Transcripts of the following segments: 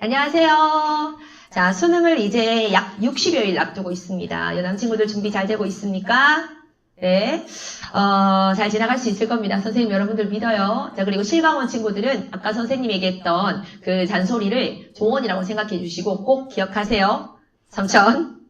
안녕하세요. 자, 수능을 이제 약 60여일 앞두고 있습니다. 여남 친구들 준비 잘 되고 있습니까? 네. 잘 지나갈 수 있을 겁니다. 선생님 여러분들 믿어요. 자, 그리고 실강원 친구들은 아까 선생님이 얘기했던 그 잔소리를 조언이라고 생각해 주시고 꼭 기억하세요. 삼천.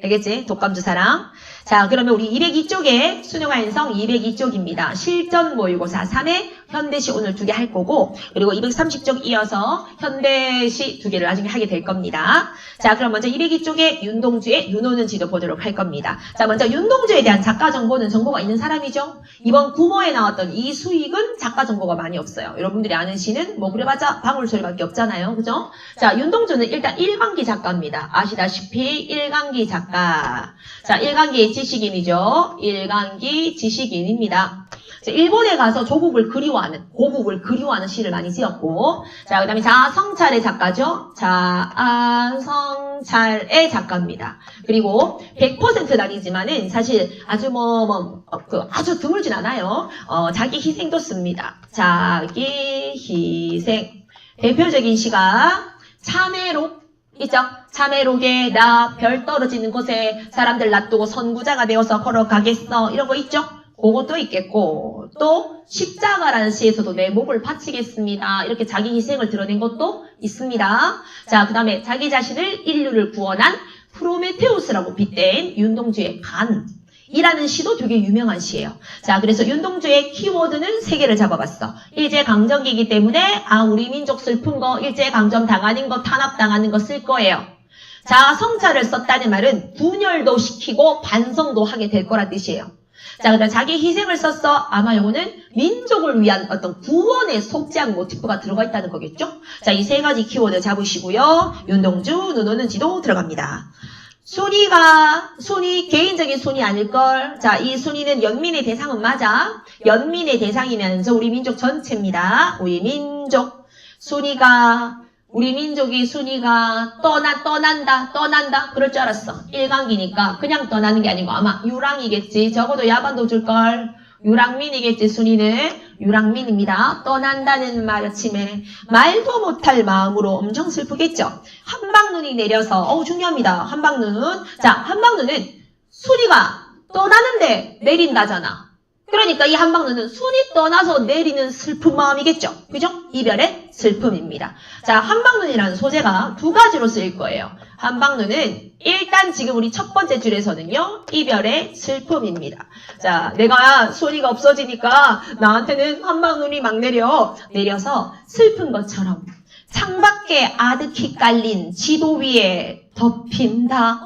알겠지? 독감주사랑. 자, 그러면 우리 202쪽에 수능완성 202쪽입니다. 실전 모의고사 3회 현대시 오늘 2개 할 거고, 그리고 230쪽 이어서 현대시 2개를 나중에 하게 될 겁니다. 자, 그럼 먼저 202쪽에 윤동주의 눈 오는 지도 보도록 할 겁니다. 자, 먼저 윤동주에 대한 작가 정보는 정보가 있는 사람이죠. 이번 구모에 나왔던 이수익은 작가 정보가 많이 없어요. 여러분들이 아는 시는 뭐 그래봤자 방울소리밖에 없잖아요. 그죠? 자, 윤동주는 일단 일간기 작가입니다. 아시다시피 일간기 작가. 자, 일간기 지식인이죠. 일간기 지식인입니다. 자, 일본에 가서 조국을 그리워하는, 고국을 그리워하는 시를 많이 지었고, 자, 그 다음에 자아성찰의 작가죠. 자아성찰의 작가입니다. 그리고 100%는 아니지만은 사실 아주 아주 드물진 않아요. 자기 희생도 씁니다. 자기 희생. 대표적인 시가 참회록 있죠? 참회록에 나 별 떨어지는 곳에 사람들 놔두고 선구자가 되어서 걸어가겠어. 이런 거 있죠? 그것도 있겠고, 또 십자가라는 시에서도 내 목을 바치겠습니다. 이렇게 자기 희생을 드러낸 것도 있습니다. 자, 그 다음에 자기 자신을 인류를 구원한 프로메테우스라고 빗댄 윤동주의 간이라는 시도 되게 유명한 시예요. 자, 그래서 윤동주의 키워드는 3개를 잡아봤어. 일제강점기이기 때문에 우리 민족 슬픈 거, 일제강점 당하는 거, 탄압당하는 거 쓸 거예요. 자, 성찰을 썼다는 말은 분열도 시키고 반성도 하게 될 거란 뜻이에요. 자, 그다음 자기 희생을 썼어. 아마 요거는 민족을 위한 어떤 구원의 속죄한 모티프가 들어가 있다는 거겠죠? 자, 이 3가지 키워드 잡으시고요. 윤동주, 눈 오는 지도 들어갑니다. 순위, 개인적인 순위 아닐걸? 자, 이 순위는 연민의 대상은 맞아. 연민의 대상이면서 우리 민족 전체입니다. 우리 민족. 우리 민족이 순위가 떠난다. 그럴 줄 알았어. 일간기니까 그냥 떠나는 게 아니고 아마 유랑이겠지. 적어도 야반도 줄걸. 유랑민이겠지, 순위는. 유랑민입니다. 떠난다는 말아침에 말도 못할 마음으로 엄청 슬프겠죠. 한방눈이 내려서, 중요합니다. 한방눈. 자, 한방눈은 순위가 떠나는데 내린다잖아. 그러니까 이 한방눈은 순이 떠나서 내리는 슬픈 마음이겠죠. 그죠? 이별의 슬픔입니다. 자, 한방눈이라는 소재가 2가지로 쓰일 거예요. 한방눈은 일단 지금 우리 첫 번째 줄에서는요. 이별의 슬픔입니다. 자, 내가 순이가 없어지니까 나한테는 한방눈이 막 내려서 슬픈 것처럼 창밖에 아득히 깔린 지도 위에 덮인다.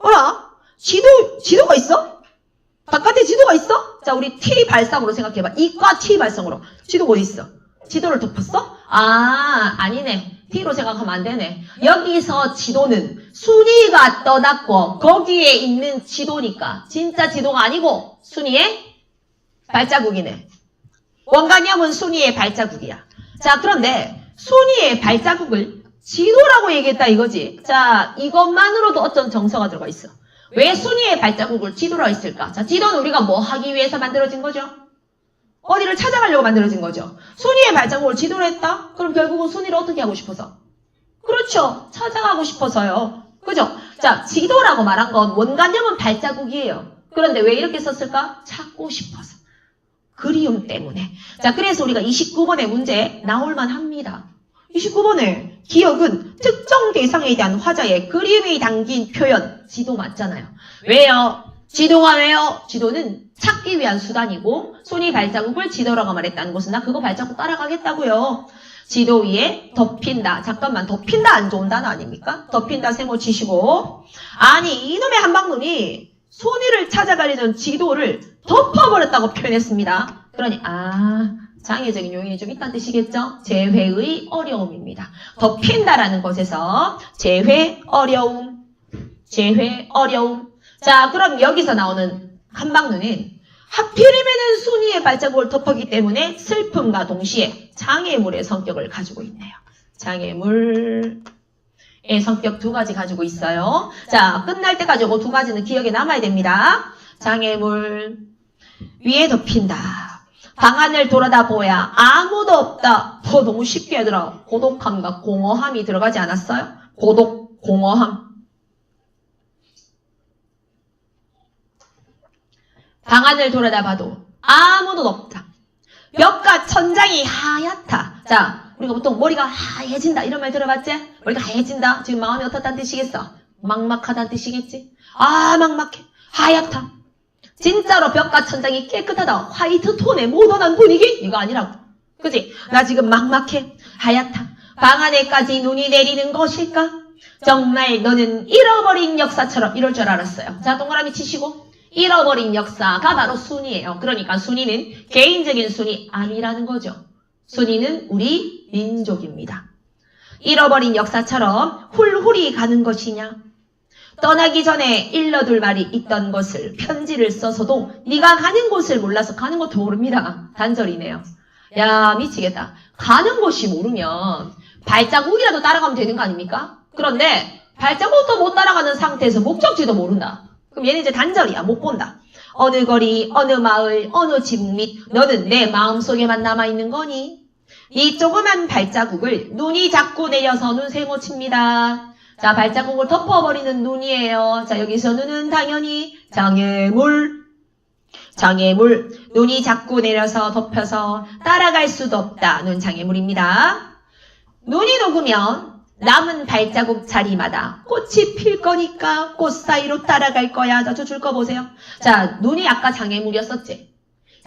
뭐야? 지도가 있어? 바깥에 지도가 있어? 자, 우리 T 발상으로 생각해봐. 이과 T 발상으로. 지도가 어디 있어? 지도를 덮었어? 아니네. T로 생각하면 안 되네. 여기서 지도는 순위가 떠났고 거기에 있는 지도니까 진짜 지도가 아니고 순위의 발자국이네. 원관념은 순위의 발자국이야. 자, 그런데 순위의 발자국을 지도라고 얘기했다 이거지. 자, 이것만으로도 어떤 정서가 들어가 있어. 왜 순위의 발자국을 지도로 했을까? 자, 지도는 우리가 뭐 하기 위해서 만들어진 거죠? 어디를 찾아가려고 만들어진 거죠? 순위의 발자국을 지도로 했다? 그럼 결국은 순위를 어떻게 하고 싶어서? 그렇죠. 찾아가고 싶어서요. 그죠? 자, 지도라고 말한 건 원관념은 발자국이에요. 그런데 왜 이렇게 썼을까? 찾고 싶어서. 그리움 때문에. 자, 그래서 우리가 29번의 문제 나올만 합니다. 29번에 기억은 특정 대상에 대한 화자의 그림이 담긴 표현. 지도 맞잖아요. 왜요? 지도가 왜요? 지도는 찾기 위한 수단이고 순위 발자국을 지도라고 말했다는 것은 나 그거 발자국 따라가겠다고요. 지도 위에 덮인다. 잠깐만, 덮인다 안 좋은 단어 아닙니까? 덮인다 세모 치시고. 아니, 이놈의 한방눈이 순위를 찾아가려던 지도를 덮어버렸다고 표현했습니다. 그러니 장애적인 요인이 좀 있다는 뜻이겠죠? 재회의 어려움입니다. 덮인다라는 것에서 재회 어려움. 자, 그럼 여기서 나오는 한방눈은 하필이면은 순위의 발자국을 덮었기 때문에 슬픔과 동시에 장애물의 성격을 가지고 있네요. 장애물의 성격 2가지 가지고 있어요. 자, 끝날 때까지 이거 2가지는 기억에 남아야 됩니다. 장애물 위에 덮인다. 방안을 돌아다보야 아무도 없다. 너무 쉽게 얘들아. 고독함과 공허함이 들어가지 않았어요? 고독, 공허함. 방안을 돌아다봐도 아무도 없다. 벽과 천장이 하얗다. 자, 우리가 보통 머리가 하얘진다 이런 말 들어봤지? 머리가 하얘진다. 지금 마음이 어떻다는 뜻이겠어? 막막하다는 뜻이겠지? 아, 막막해. 하얗다. 진짜로 벽과 천장이 깨끗하다. 화이트 톤의 모던한 분위기? 이거 아니라고. 그치? 나 지금 막막해. 하얗다. 방 안에까지 눈이 내리는 것일까? 정말 너는 잃어버린 역사처럼 이럴 줄 알았어요. 자, 동그라미 치시고. 잃어버린 역사가 바로 순이에요. 그러니까 순이는 개인적인 순이 아니라는 거죠. 순이는 우리 민족입니다. 잃어버린 역사처럼 훌훌히 가는 것이냐? 떠나기 전에 일러둘 말이 있던 것을 편지를 써서도 네가 가는 곳을 몰라서 가는 것도 모릅니다. 단절이네요. 야, 미치겠다. 가는 곳이 모르면 발자국이라도 따라가면 되는 거 아닙니까? 그런데 발자국도 못 따라가는 상태에서 목적지도 모른다. 그럼 얘는 이제 단절이야. 못 본다. 어느 거리, 어느 마을, 어느 지붕 밑 너는 내 마음속에만 남아있는 거니? 이 조그만 발자국을 눈이 자꾸 내려서 눈세모 칩니다. 자, 발자국을 덮어버리는 눈이에요. 자, 여기서 눈은 당연히 장애물. 눈이 자꾸 내려서 덮여서 따라갈 수도 없다. 눈 장애물입니다. 눈이 녹으면 남은 발자국 자리마다 꽃이 필 거니까 꽃 사이로 따라갈 거야. 자, 저 줄 거 보세요. 자, 눈이 아까 장애물이었었지.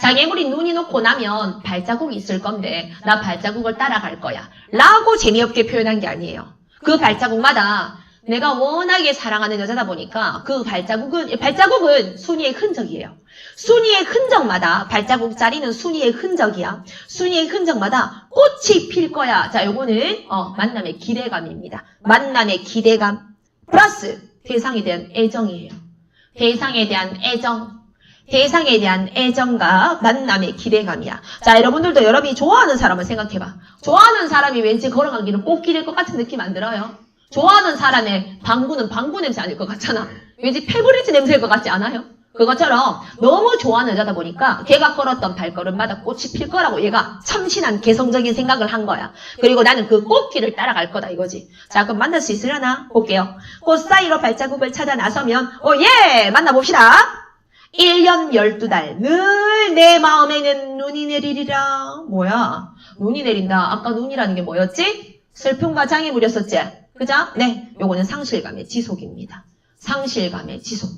장애물이 눈이 녹고 나면 발자국이 있을 건데 나 발자국을 따라갈 거야. 라고 재미없게 표현한 게 아니에요. 그 발자국마다 내가 워낙에 사랑하는 여자다 보니까 그 발자국은 순이의 흔적이에요. 순이의 흔적마다 발자국 자리는 순이의 흔적이야. 순이의 흔적마다 꽃이 필 거야. 자, 요거는 만남의 기대감입니다. 만남의 기대감 플러스 대상에 대한 애정이에요. 대상에 대한 애정과 만남의 기대감이야. 자, 여러분들도 여러분이 좋아하는 사람을 생각해봐. 좋아하는 사람이 왠지 걸어가기는 꽃길일 것 같은 느낌 안 들어요? 좋아하는 사람의 방구는 방구 냄새 아닐 것 같잖아. 왠지 페브리즈 냄새일 것 같지 않아요? 그것처럼 너무 좋아하는 여자다 보니까 걔가 걸었던 발걸음마다 꽃이 필 거라고 얘가 참신한 개성적인 생각을 한 거야. 그리고 나는 그 꽃길을 따라갈 거다 이거지. 자, 그럼 만날 수 있으려나? 볼게요. 꽃 사이로 발자국을 찾아 나서면 예! 만나봅시다. 1년 12달 늘 내 마음에는 눈이 내리리라. 뭐야? 눈이 내린다. 아까 눈이라는 게 뭐였지? 슬픔과 장애물이었었지? 그죠? 네, 요거는 상실감의 지속입니다. 상실감의 지속.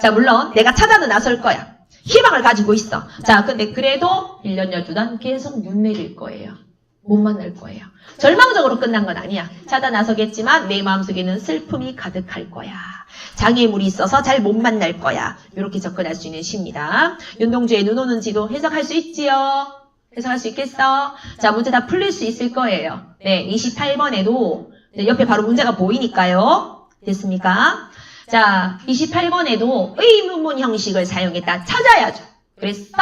자, 물론 내가 찾아는 나설 거야. 희망을 가지고 있어. 자, 근데 그래도 1년 12달 계속 눈 내릴 거예요. 못 만날 거예요. 절망적으로 끝난 건 아니야. 찾아 나서겠지만 내 마음속에는 슬픔이 가득할 거야. 장애물이 있어서 잘 못 만날 거야. 이렇게 접근할 수 있는 시입니다. 윤동주의 눈 오는 지도 해석할 수 있지요? 해석할 수 있겠어? 자, 문제 다 풀릴 수 있을 거예요. 네, 28번에도 옆에 바로 문제가 보이니까요. 됐습니까? 자, 28번에도 의문문 형식을 사용했다. 찾아야죠. 그랬어?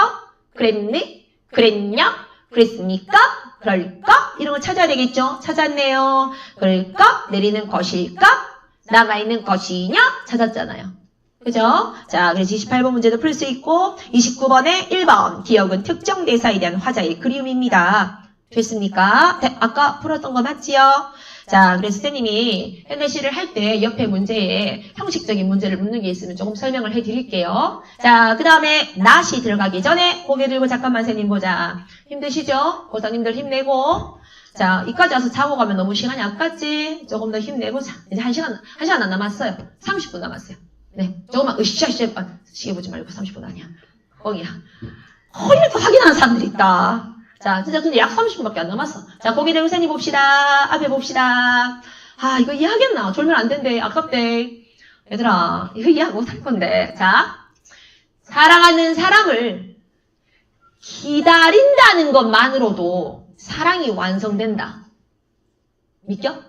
그랬니? 그랬냐? 그랬습니까? 그럴까? 이런 거 찾아야 되겠죠? 찾았네요. 그럴까? 내리는 것일까? 남아있는 것이냐? 찾았잖아요. 그죠? 자, 그래서 28번 문제도 풀 수 있고 29번에 1번 기억은 특정 대사에 대한 화자의 그리움입니다. 됐습니까? 아까 풀었던 거 맞지요? 자, 그래서 선생님이 현대시를 할 때 옆에 문제에 형식적인 문제를 묻는 게 있으면 조금 설명을 해드릴게요. 자, 그 다음에 낫이 들어가기 전에 고개 들고 잠깐만 선생님 보자. 힘드시죠? 고사님들 힘내고. 자, 이까지 와서 자고 가면 너무 시간이 아깝지? 조금 더 힘내고. 자, 이제 1시간 안 남았어요. 30분 남았어요. 네, 조금만 으쌰으쌰. 시계 보지 말고 30분 아니야. 거기야. 이렇게 확인하는 사람들이 있다. 자, 진짜 근데 약 30분밖에 안 남았어. 자, 고개 들고 선생님 봅시다. 앞에 봅시다. 아, 이거 이해하겠나? 졸면 안 된대. 아깝대. 얘들아, 이거 이해 못할 건데. 자, 사랑하는 사람을 기다린다는 것만으로도 사랑이 완성된다. 믿겨?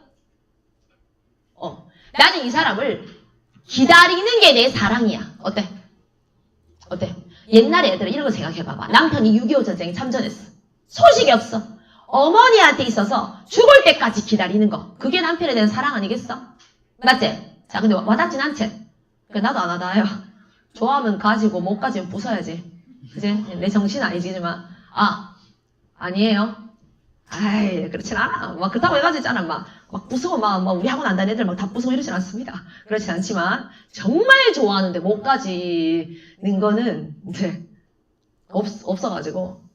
나는 이 사람을 기다리는 게 내 사랑이야. 어때? 옛날에 얘들아 이런 거 생각해봐봐. 남편이 6.25 전쟁에 참전했어. 소식이 없어. 어머니한테 있어서 죽을 때까지 기다리는 거. 그게 남편에 대한 사랑 아니겠어? 맞지? 자, 근데 와닿진 않지? 나도 안 와닿아요. 좋아하면 가지고 못 가지면 부숴야지. 그지? 내 정신 아니지만. 아니에요. 아이, 그렇진 않아. 막 그렇다고 해가지고 있잖아. 막 부수고 막 우리 학원 안 다니는 애들 막 다 부수고 이러진 않습니다. 그렇진 않지만 정말 좋아하는데 못 가지는 거는 없어가지고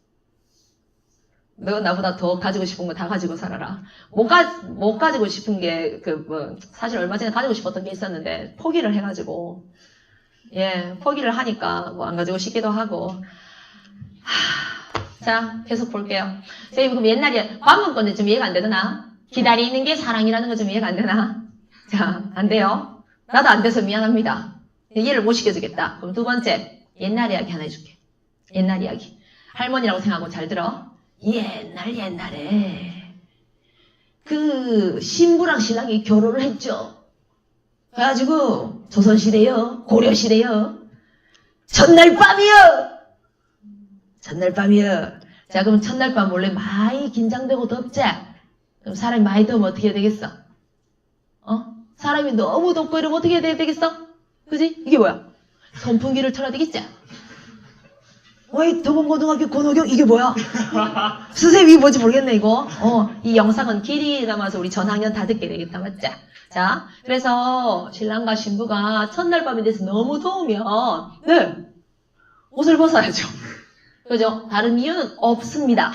너 나보다 더 가지고 싶은 거 다 가지고 살아라. 못 가지고 싶은 게 사실 얼마 전에 가지고 싶었던 게 있었는데 포기를 해가지고 포기를 하니까 뭐 안 가지고 싶기도 하고. 자, 계속 볼게요. 선생님, 그럼 옛날에 관문 건데 좀 이해가 안 되더나? 기다리는 게 사랑이라는 거 좀 이해가 안 되나? 자, 안 돼요. 나도 안 돼서 미안합니다. 이해를 못 시켜주겠다. 그럼 두 번째, 옛날 이야기 하나 해줄게. 옛날 이야기. 할머니라고 생각하고 잘 들어. 옛날에 그 신부랑 신랑이 결혼을 했죠. 그래가지고 조선시대요, 고려시대요, 첫날 밤이요. 자, 그럼 첫날 밤 원래 많이 긴장되고 덥지? 그럼 사람이 많이 더우면 어떻게 해야 되겠어? 사람이 너무 덥고 이러면 어떻게 해야 되겠어? 그지? 이게 뭐야? 선풍기를 틀어야 되겠지? 어이, 도봉고등학교 권호경, 이게 뭐야? 선생님, 이게 뭔지 모르겠네, 이거. 이 영상은 길이 남아서 우리 전학년 다 듣게 되겠다, 맞지? 자, 그래서 신랑과 신부가 첫날 밤에 대해서 너무 더우면, 옷을 벗어야죠. 그죠? 다른 이유는 없습니다.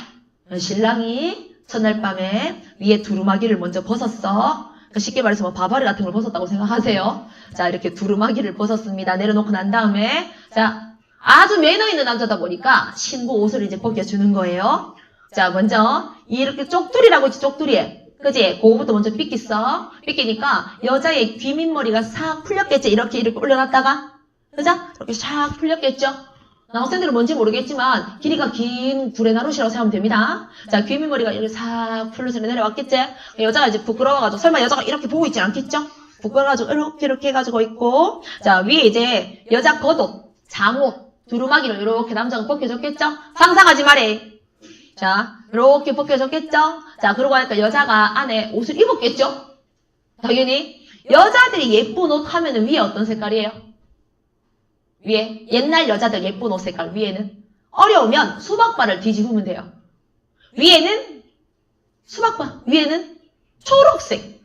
신랑이 첫날 밤에 위에 두루마기를 먼저 벗었어. 쉽게 말해서 뭐 바바리 같은 걸 벗었다고 생각하세요. 자, 이렇게 두루마기를 벗었습니다. 내려놓고 난 다음에, 자, 아주 매너 있는 남자다 보니까 신부 옷을 이제 벗겨주는 거예요. 자, 먼저 이렇게 쪽두리라고 있지, 쪽두리. 그지? 그거부터 먼저 삐끼어. 삐끼니까 여자의 귀밑머리가 싹 풀렸겠지? 이렇게 올려놨다가. 그죠? 이렇게 싹 풀렸겠죠? 남학생들은 뭔지 모르겠지만 길이가 긴 구레나룻이라고 생각하면 됩니다. 자, 귀밑머리가 이렇게 싹 풀려서 내려왔겠지? 여자가 이제 부끄러워가지고 설마 여자가 이렇게 보고 있진 않겠죠? 부끄러워가지고 이렇게 해가지고 있고, 자, 위에 이제 여자 겉옷, 잠옷, 두루마기를 이렇게 남자가 벗겨줬겠죠? 상상하지 말해. 자, 이렇게 벗겨줬겠죠? 자, 그러고 하니까 여자가 안에 옷을 입었겠죠? 당연히 여자들이 예쁜 옷 하면은 위에 어떤 색깔이에요? 위에 옛날 여자들 예쁜 옷 색깔 위에는 어려우면 수박바를 뒤집으면 돼요. 위에는 수박바, 위에는 초록색.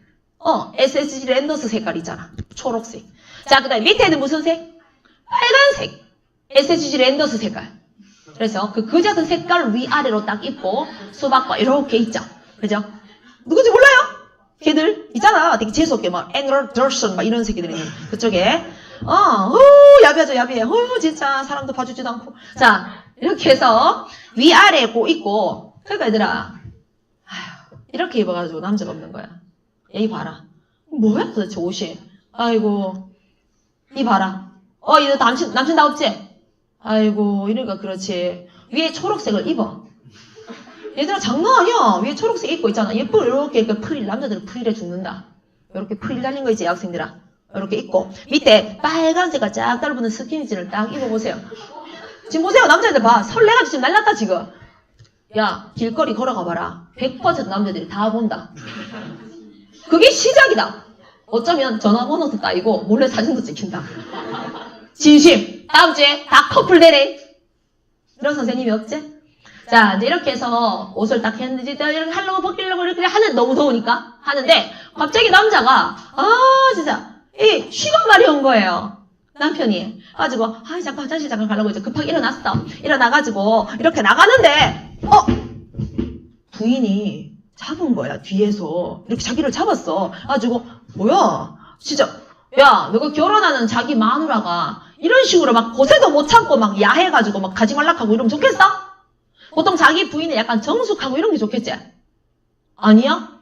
SSG 랜더스 색깔이잖아. 초록색. 자, 그 다음에 밑에는 무슨 색? 빨간색. SSG 랜더스 색깔. 그래서 그 같은 색깔 위아래로 딱 입고 수박바 이렇게 있죠. 그죠? 누군지 몰라요? 걔들 있잖아. 되게 재수없게 막 앵글 더슨 막 이런 새끼들이 있는 그쪽에. 야비하죠, 야비해. 진짜 사람도 봐주지도 않고. 자, 이렇게 해서 위아래 고 있고. 그러니까 얘들아, 이렇게 입어가지고 남자가 없는 거야. 얘 봐라. 뭐야 도대체 옷이. 아이고, 이 봐라. 이거 남친 다 없지? 아이고, 이러니까 그렇지. 위에 초록색을 입어. 얘들아, 장난 아니야. 위에 초록색 입고 있잖아. 예쁘게 이렇게 프릴, 남자들은 프릴에 죽는다. 이렇게 프릴 달린 거 있지, 학생들아. 이렇게 입고 밑에 빨간색깔 쫙 달라붙는 스키니진을 딱 입어보세요. 지금 보세요. 남자애들 봐. 설레가지고 지금 날랐다 지금. 야, 길거리 걸어가봐라. 100% 남자들이 다 본다. 그게 시작이다. 어쩌면 전화번호도 따이고 몰래 사진도 찍힌다. 진심. 다음 주에 다 커플 되래. 이런 선생님이 없지? 자, 이제 이렇게 해서 옷을 딱 했는데 이렇게 하려고 벗기려고 이렇게 하는 너무 더우니까 하는데 갑자기 남자가 진짜 이 쉬고 말이 온 거예요. 남편이. 가지고 잠깐 화장실 잠깐 가려고 이제 급하게 일어났어. 일어나가지고 이렇게 나가는데 부인이 잡은 거야. 뒤에서 이렇게 자기를 잡았어. 가지고 뭐야 진짜 야 너가 결혼하는 자기 마누라가 이런 식으로 막 고세도 못 참고 막 야해가지고 막 가지 말락하고 이러면 좋겠어? 보통 자기 부인은 약간 정숙하고 이런 게 좋겠지? 아니야?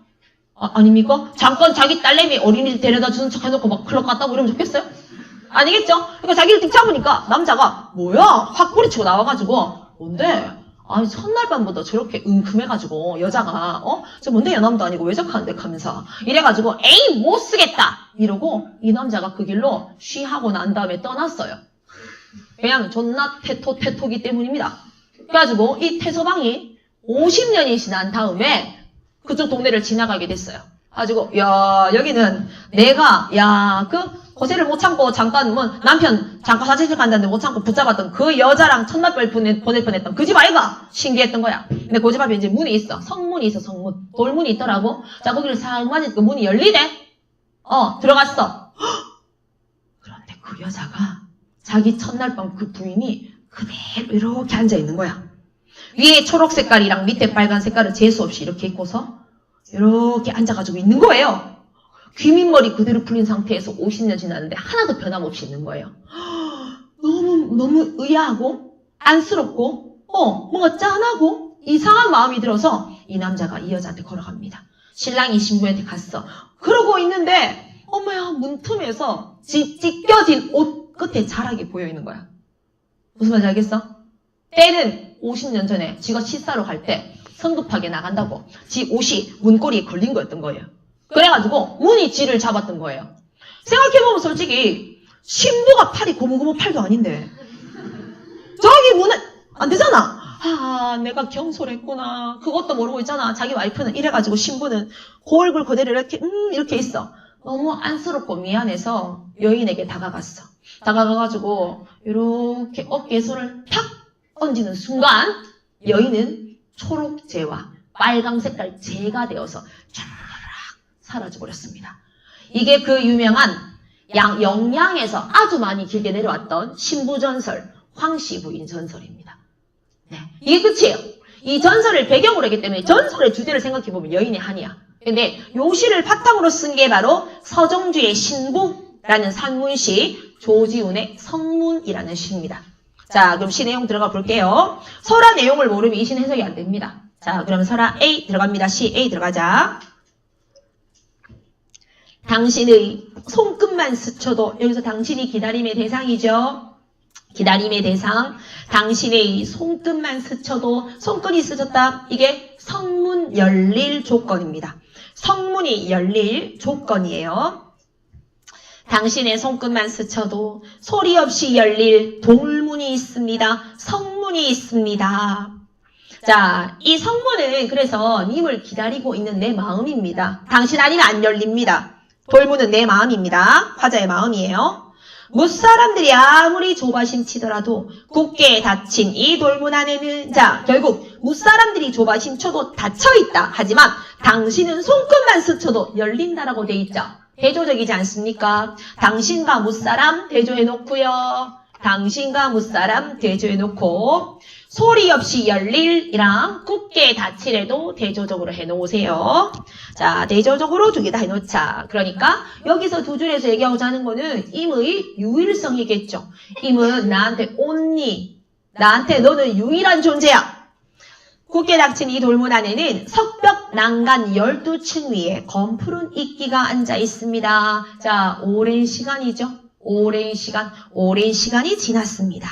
아닙니까? 잠깐 자기 딸내미 어린이집 데려다 주는 척 해놓고 막 클럽 갔다 오고 이러면 좋겠어요? 아니겠죠? 그러니까 자기를 틱 잡으니까 남자가 뭐야? 확 뿌리치고 나와가지고 뭔데? 아니 첫날 밤보다 저렇게 은큼해가지고 여자가 저 뭔데 여남도 아니고 왜 저카는데 하면서 이래가지고 에이 못 쓰겠다 이러고 이 남자가 그 길로 쉬하고 난 다음에 떠났어요. 그냥 존나 태토기 때문입니다. 그래가지고 이 태서방이 50년이 지난 다음에 그쪽 동네를 지나가게 됐어요. 가지고 야 여기는 내가 그 거세를 못 참고 잠깐 뭐 남편 잠깐 화장실 간다는데 못 참고 붙잡았던 그 여자랑 첫날별 보낼 뻔했던 그 집 아이가 신기했던 거야. 근데 그 집 앞에 이제 문이 있어. 성문이 있어. 성문. 돌문이 있더라고. 자 거기를 싹 만지니까 문이 열리대. 들어갔어. 그런데 그 여자가 자기 첫날 밤 그 부인이 그대로 이렇게 앉아있는 거야. 위에 초록 색깔이랑 밑에 빨간 색깔을 재수 없이 이렇게 입고서 이렇게 앉아가지고 있는 거예요. 귀밑머리 그대로 풀린 상태에서 50년 지났는데 하나도 변함없이 있는 거예요. 너무 의아하고 안쓰럽고 뭔가 짠하고 이상한 마음이 들어서 이 남자가 이 여자한테 걸어갑니다. 신랑이 신부한테 갔어. 그러고 있는데 어머야 문틈에서 찢겨진 옷 끝에 자락이 보여있는 거야. 무슨 말인지 알겠어? 때는 50년 전에 지가 시사로 갈 때 성급하게 나간다고 지 옷이 문고리에 걸린 거였던 거예요. 그래가지고 문이 지를 잡았던 거예요. 생각해보면 솔직히 신부가 팔이 고무고무 팔도 아닌데 저기 문은 안 되잖아. 내가 경솔했구나. 그것도 모르고 있잖아. 자기 와이프는 이래가지고 신부는 그 얼굴 그대로 이렇게 있어. 너무 안쓰럽고 미안해서 여인에게 다가갔어. 다가가가지고 이렇게 어깨에 손을 탁 얹는 순간 여인은 초록재와 빨강 색깔 재가 되어서 쫙 사라져버렸습니다. 이게 그 유명한 영양에서 아주 많이 길게 내려왔던 신부전설, 황씨 부인 전설입니다. 네, 이게 끝이에요. 이 전설을 배경으로 했기 때문에 전설의 주제를 생각해보면 여인의 한이야. 근데 요 시를 바탕으로 쓴 게 바로 서정주의 신부라는 산문시, 조지훈의 성문이라는 시입니다. 자, 그럼 시 내용 들어가 볼게요. 설화 내용을 모르면 이 시는 해석이 안 됩니다. 자, 그럼 설화 A 들어갑니다. 시 A 들어가자. 당신의 손끝만 스쳐도, 여기서 당신이 기다림의 대상이죠. 기다림의 대상. 당신의 손끝만 스쳐도, 손끝이 스쳤다. 이게 성문 열릴 조건입니다. 성문이 열릴 조건이에요. 당신의 손끝만 스쳐도 소리 없이 열릴 돌문이 있습니다. 성문이 있습니다. 자, 이 성문은 그래서 님을 기다리고 있는 내 마음입니다. 당신 아니면 안 열립니다. 돌문은 내 마음입니다. 화자의 마음이에요. 무사람들이 아무리 조바심 치더라도 굳게 닫힌 이 돌문 안에는, 자, 결국 무사람들이 조바심 쳐도 닫혀있다. 하지만 당신은 손끝만 스쳐도 열린다라고 돼 있죠. 대조적이지 않습니까? 당신과 무사람 대조해놓고요. 당신과 무사람 대조해놓고 소리 없이 열릴이랑 굳게 닫히래도 대조적으로 해놓으세요. 자, 대조적으로 두 개 다 해놓자. 그러니까 여기서 두 줄에서 얘기하고자 하는 거는 임의 유일성이겠죠. 임은 나한테 only, 나한테 너는 유일한 존재야. 굳게 닫힌 이 돌문 안에는 석벽 난간 12층 위에 검푸른 이끼가 앉아 있습니다. 자, 오랜 시간이죠. 오랜 시간이 지났습니다.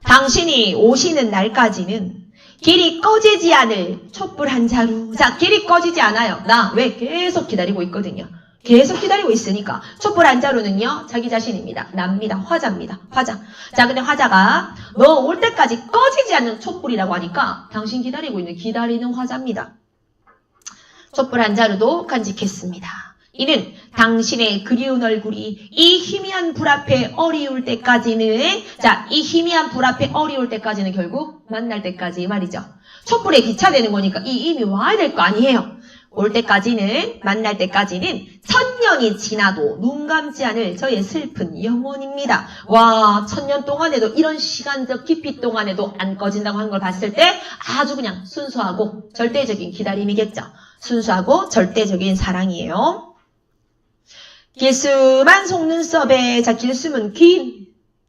당신이 오시는 날까지는 길이 꺼지지 않을 촛불 한 자루. 자, 길이 꺼지지 않아요. 나 왜 계속 기다리고 있거든요. 계속 기다리고 있으니까 촛불 한 자루는요, 자기 자신입니다. 납니다. 화자입니다. 화자. 자, 근데 화자가 너 올 때까지 꺼지지 않는 촛불이라고 하니까 당신 기다리고 있는 기다리는 화자입니다. 촛불 한 자루도 간직했습니다. 이는 당신의 그리운 얼굴이 이 희미한 불 앞에 어리울 때까지는, 자, 이 희미한 불 앞에 어리울 때까지는 결국 만날 때까지 말이죠. 촛불에 기차되는 거니까 이 이미 와야 될 거 아니에요. 올 때까지는, 만날 때까지는 천년이 지나도 눈 감지 않을 저의 슬픈 영혼입니다. 와, 1000년 동안에도 이런 시간적 깊이 동안에도 안 꺼진다고 하는 걸 봤을 때 아주 그냥 순수하고 절대적인 기다림이겠죠. 순수하고 절대적인 사랑이에요. 길수만 속눈썹에, 자, 길수면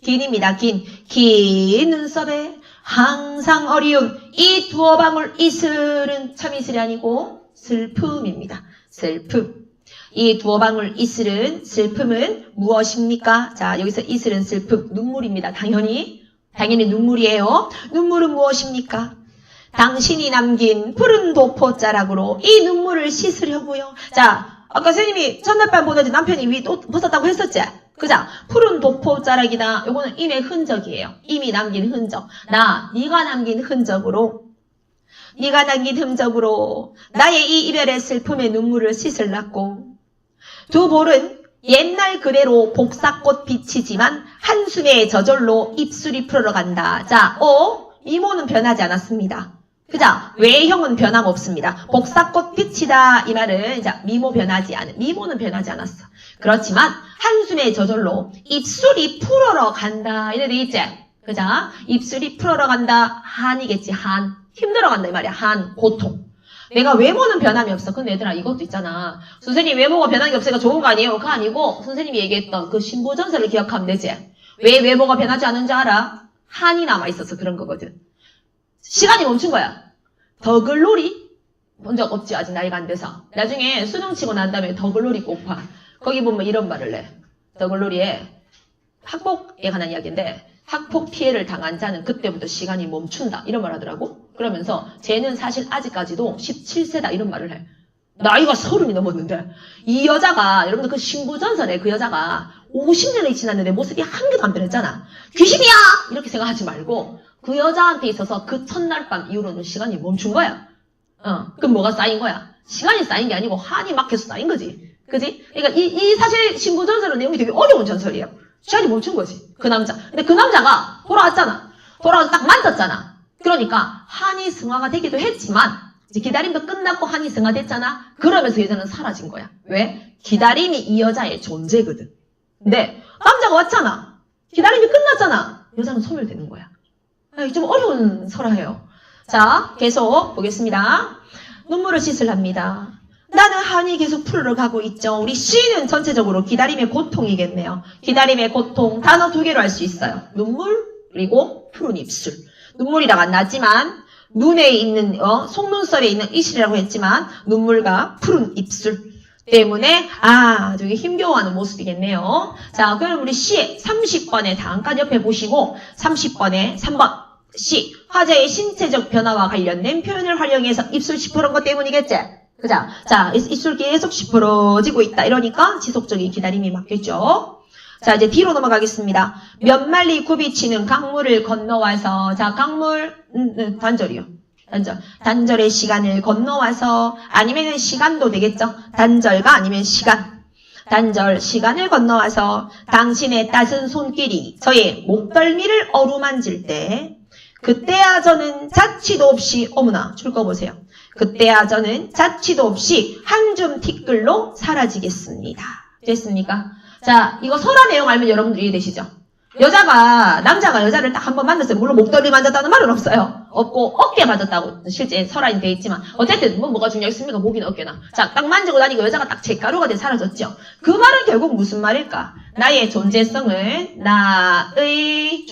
긴입니다. 긴 눈썹에 항상 어려운 이 두어 방울 이슬은 참 이슬이 아니고 슬픔입니다. 슬픔. 이 두어 방울 이슬은, 슬픔은 무엇입니까? 자, 여기서 이슬은 슬픔, 눈물입니다. 당연히 눈물이에요. 눈물은 무엇입니까? 당신이 남긴 푸른 도포자락으로 이 눈물을 씻으려고요. 자, 아까 선생님이 첫날 밤 보내지 남편이 위 옷 벗었다고 했었지? 그자? 푸른 도포자락이다. 요거는 임의 흔적이에요. 임이 남긴 흔적. 네가 남긴 흔적으로 나의 이 이별의 슬픔의 눈물을 씻으려고 두 볼은 옛날 그대로 복사꽃 빛이지만 한숨에 저절로 입술이 풀어간다. 자, 이모는 변하지 않았습니다. 그자, 외형은 변함없습니다. 복사꽃 빛이다. 이 말은 자, 미모는 변하지 않았어. 그렇지만 한숨에 저절로 입술이 풀어간다. 이래 되겠지? 그자, 입술이 풀어간다. 한이겠지. 한. 힘들어간다 이 말이야. 한. 고통. 내가 외모는 변함이 없어. 근데 얘들아 이것도 있잖아. 선생님 외모가 변함이 없으니까 좋은 거 아니에요? 그거 아니고 선생님이 얘기했던 그 신부전설을 기억하면 되지. 왜 외모가 변하지 않은지 알아? 한이 남아있어서 그런 거거든. 시간이 멈춘 거야. 더글놀이? 본 적 없지. 아직 나이가 안 돼서. 나중에 수능 치고 난 다음에 더글놀이 꼭 봐. 거기 보면 이런 말을 해. 더글놀이에 학폭에 관한 이야기인데 학폭 피해를 당한 자는 그때부터 시간이 멈춘다. 이런 말 하더라고. 그러면서 쟤는 사실 아직까지도 17세다. 이런 말을 해. 나이가 30이 넘었는데 이 여자가 여러분들 그 신부전설에 그 여자가 50년이 지났는데 모습이 한 개도 안 변했잖아. 귀신이야! 이렇게 생각하지 말고 그 여자한테 있어서 그 첫날 밤 이후로는 시간이 멈춘 거야. 그럼 뭐가 쌓인 거야? 시간이 쌓인 게 아니고 한이 막 계속 쌓인 거지. 그지? 그러니까 이 사실 신부전설은 내용이 되게 어려운 전설이에요. 시간이 멈춘 거지. 그 남자. 근데 그 남자가 돌아왔잖아. 돌아와서 딱 만졌잖아. 그러니까 한이 승화가 되기도 했지만 이제 기다림도 끝났고 한이 승화됐잖아. 그러면서 여자는 사라진 거야. 왜? 기다림이 이 여자의 존재거든. 근데 남자가 왔잖아. 기다림이 끝났잖아. 여자는 소멸되는 거야. 좀 어려운 설화예요. 자, 계속 보겠습니다. 눈물을 씻으랍니다. 나는 한이 계속 풀으러 가고 있죠. 우리 C는 전체적으로 기다림의 고통이겠네요. 기다림의 고통 단어 두 개로 할 수 있어요. 눈물 그리고 푸른 입술. 눈물이라고 안 나지만 눈에 있는 속눈썹에 있는 이슬이라고 했지만 눈물과 푸른 입술 때문에 되게 힘겨워하는 모습이겠네요. 자, 그럼 우리 C 30번의 다음까지 옆에 보시고 30번에 3번 C 화자의 신체적 변화와 관련된 표현을 활용해서 입술 시퍼런 것 때문이겠지? 그죠? 자, 입술 계속 시퍼러지고 있다. 이러니까 지속적인 기다림이 맞겠죠? 자, 이제 뒤로 넘어가겠습니다. 몇 마리 굽이치는 강물을 건너와서, 자, 강물, 단절이요. 단절의 시간을 건너와서, 아니면은 시간도 되겠죠? 단절과 아니면 시간. 단절, 시간을 건너와서, 당신의 따스한 손길이 저의 목덜미를 어루만질 때, 그때야 저는 자취도 없이, 어머나, 줄 거 보세요. 그때야 저는 자취도 없이 한 줌 티끌로 사라지겠습니다. 됐습니까? 자, 이거 설화 내용 알면 여러분들 이해되시죠? 남자가 여자를 딱 한 번 만났어요. 물론 목덜미 만졌다는 말은 없어요. 없고 어깨 만졌다고 실제 설화인 돼 있지만 어쨌든 뭐가 중요했습니까? 목이나 어깨나. 자, 딱 만지고 나니까 여자가 딱 잿가루가 돼 사라졌죠. 그 말은 결국 무슨 말일까? 나의 존재성은 나의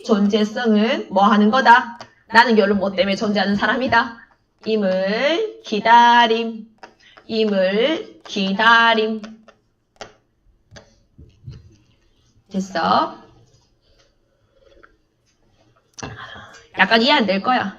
존재성은 뭐 하는 거다? 나는 결론 뭐 때문에 존재하는 사람이다. 임을 기다림. 됐어? 약간 이해 안 될 거야.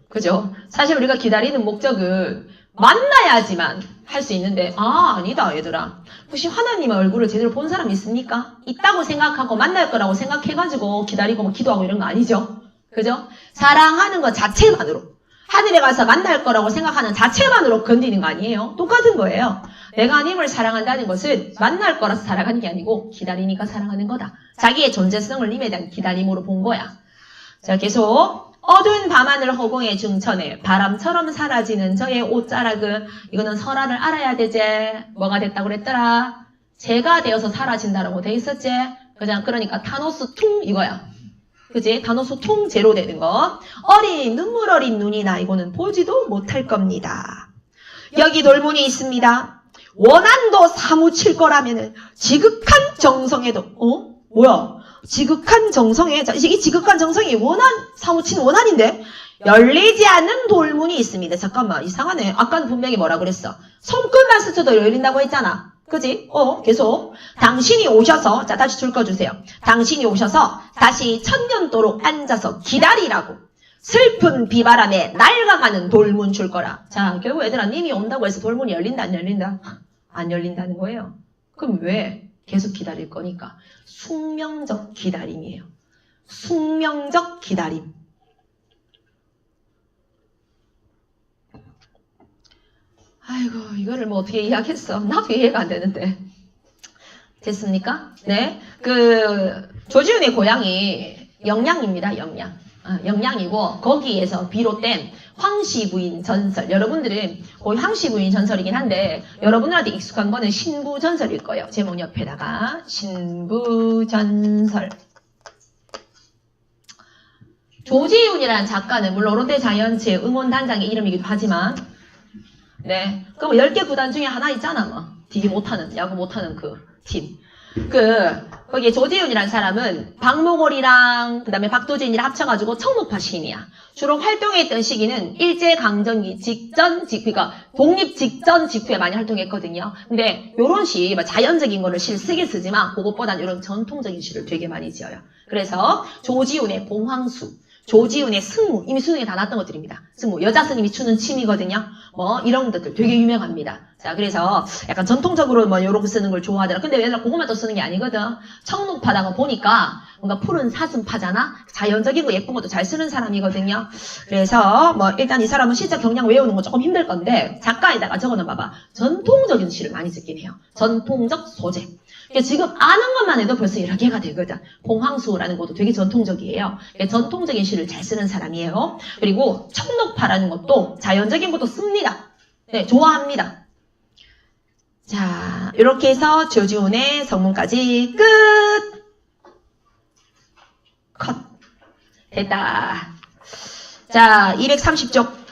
그죠? 사실 우리가 기다리는 목적은 만나야지만 할 수 있는데 아니다 얘들아. 혹시 하나님의 얼굴을 제대로 본 사람 있습니까? 있다고 생각하고 만날 거라고 생각해가지고 기다리고 뭐 기도하고 이런 거 아니죠? 그죠? 사랑하는 것 자체만으로 하늘에 가서 만날 거라고 생각하는 자체만으로 견디는 거 아니에요? 똑같은 거예요. 내가 님을 사랑한다는 것은 만날 거라서 사랑하는 게 아니고 기다리니까 사랑하는 거다. 자기의 존재성을 님에 대한 기다림으로 본 거야. 자, 계속 어두운 밤하늘 허공의 중천에 바람처럼 사라지는 저의 옷자락은 이거는 설화를 알아야 되지. 뭐가 됐다고 그랬더라? 재가 되어서 사라진다라고 돼 있었지. 그러니까 타노스 퉁 이거야. 그지? 단어수 통 제로 되는 거. 눈물 어린 눈이 나이고는 보지도 못할 겁니다. 여기 돌문이 있습니다. 원한도 사무칠 거라면은 지극한 정성에도 뭐야? 지극한 정성에 이 지극한 정성이 사무치는 원한인데 열리지 않는 돌문이 있습니다. 잠깐만 이상하네. 아까는 분명히 뭐라 그랬어? 손끝만 스쳐도 열린다고 했잖아. 그지? 계속. 당신이 오셔서, 자, 다시 줄 거 주세요. 당신이 오셔서 다시 천년도록 앉아서 기다리라고. 슬픈 비바람에 낡아가는 돌문 줄 거라. 자, 결국 얘들아, 님이 온다고 해서 돌문이 열린다, 안 열린다? 안 열린다는 거예요. 그럼 왜? 계속 기다릴 거니까. 숙명적 기다림이에요. 숙명적 기다림. 아유, 아이고, 이거를 뭐 어떻게 이해하겠어. 나도 이해가 안 되는데. 됐습니까? 네. 조지훈의 고향이 영양입니다, 영양. 영양이고, 거기에서 비롯된 황씨 부인 전설. 여러분들은 거의 황씨 부인 전설이긴 한데, 여러분들한테 익숙한 거는 신부 전설일 거예요. 제목 옆에다가. 신부 전설. 조지훈이라는 작가는 물론 롯데자이언츠의 응원단장의 이름이기도 하지만, 네. 그럼 10개 구단 중에 하나 있잖아, 뭐. 되게 못하는, 야구 못하는 그 팀. 거기에 조지훈이라는 사람은 박목월이랑 그 다음에 박도진이랑 합쳐가지고 청록파 시인이야. 주로 활동했던 시기는 일제강점기 직전 직후, 그러니까 독립 직전 직후에 많이 활동했거든요. 근데 요런 시, 자연적인 거를 실 쓰게 쓰지만 그것보다는 이런 전통적인 시를 되게 많이 지어요. 그래서 조지훈의 봉황수, 조지훈의 승무, 이미 수능에 다 났던 것들입니다. 승무, 여자 스님이 추는 침이거든요. 뭐 이런 것들 되게 유명합니다. 자, 그래서 약간 전통적으로 뭐 요렇게 쓰는 걸 좋아하더라. 근데 얘들아 그것만 또 쓰는 게 아니거든. 청록파다가 보니까 뭔가 푸른 사슴파잖아. 자연적인 거 예쁜 것도 잘 쓰는 사람이거든요. 그래서 뭐 일단 이 사람은 시적 경량 외우는 거 조금 힘들 건데 작가에다가 적어놔 봐봐. 전통적인 시를 많이 쓰긴 해요. 전통적 소재. 그러니까 지금 아는 것만 해도 벌써 여러 개가 되거든. 봉황수라는 것도 되게 전통적이에요. 그러니까 전통적인 시를 잘 쓰는 사람이에요. 그리고 청록파라는 것도 자연적인 것도 씁니다. 네, 좋아합니다. 자, 이렇게 해서 조지훈의 성문까지 끝! 컷. 됐다. 자, 230쪽.